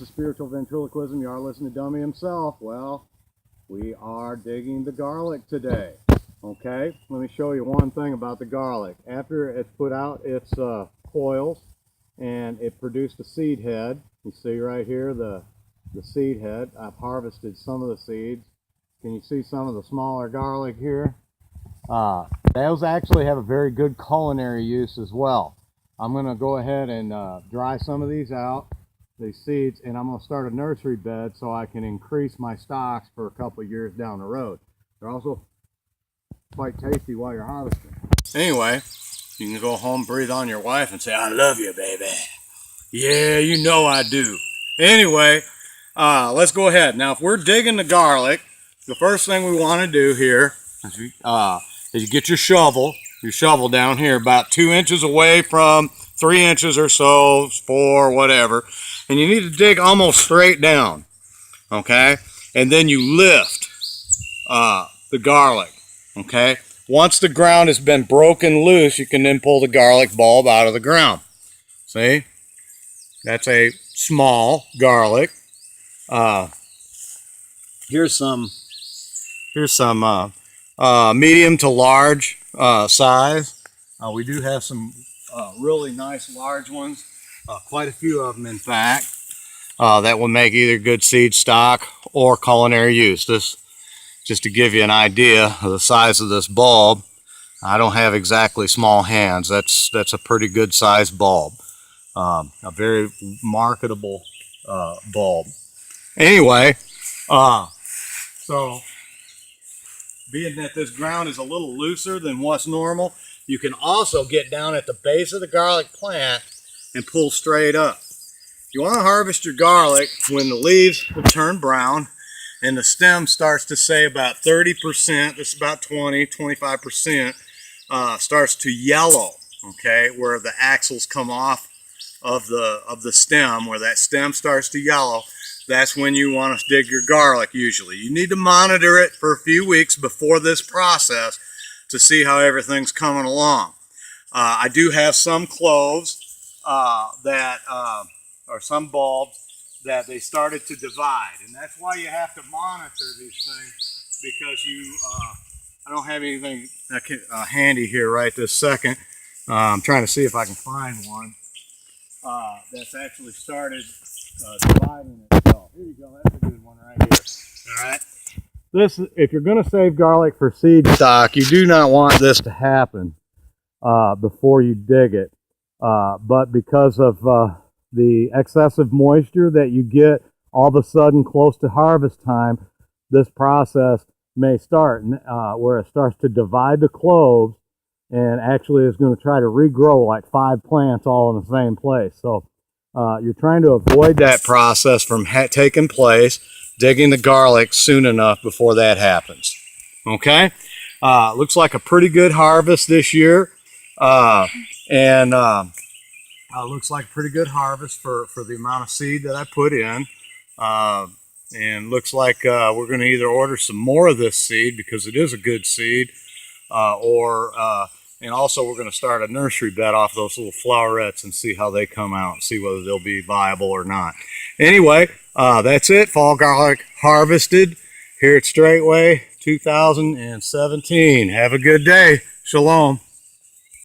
Spiritual ventriloquism. You are listening to Dummy himself. Well, we are digging the garlic today. Okay, let me show you one thing about the garlic. After it's put out its coils and it produced a seed head, you see right here the seed head. I've harvested some of the seeds. Can you see some of the smaller garlic here? Those actually have a very good culinary use as well. I'm going to go ahead and dry some of these out, these seeds, and I'm going to start a nursery bed so I can increase my stocks for a couple of years down the road. They're also quite tasty while you're harvesting. Anyway, you can go home, breathe on your wife, and say, "I love you, baby." Yeah, you know I do. Anyway, let's go ahead. Now, if we're digging the garlic, the first thing we want to do here is you get your shovel down here about 2 inches away from 3 inches or so, 4, whatever. And you need to dig almost straight down, okay? And then you lift the garlic, okay? Once the ground has been broken loose, you can then pull the garlic bulb out of the ground. See? That's a small garlic. Here's some medium to large size. We do have some really nice large ones, quite a few of them in fact, that will make either good seed stock or culinary use. This, just to give you an idea of the size of this bulb, I don't have exactly small hands. That's a pretty good sized bulb, a very marketable bulb. Anyway, so being that this ground is a little looser than what's normal, you can also get down at the base of the garlic plant and pull straight up. You want to harvest your garlic when the leaves have turned brown and the stem starts to say about 30%, this is about 25%, starts to yellow, okay, where the axils come off of the stem, where that stem starts to yellow. That's when you want to dig your garlic usually. You need to monitor it for a few weeks before this process to see how everything's coming along. I do have some cloves or some bulbs that they started to divide, and that's why you have to monitor these things, because I don't have anything handy here right this second. I'm trying to see if I can find one that's actually started dividing itself. Here you go, that's a good one right here. All right. This, if you're going to save garlic for seed stock, you do not want this to happen before you dig it. But because of the excessive moisture that you get all of a sudden close to harvest time, this process may start where it starts to divide the cloves and actually is going to try to regrow like 5 plants all in the same place. So you're trying to avoid that process from taking place, digging the garlic soon enough before that happens. Okay? Looks like a pretty good harvest this year. Looks like a pretty good harvest for the amount of seed that I put in. And looks like we're going to either order some more of this seed because it is a good seed, and also we're going to start a nursery bed off those little flowerets and see how they come out and see whether they'll be viable or not. Anyway, that's it. Fall garlic harvested here at Straightway 2017. Have a good day. Shalom.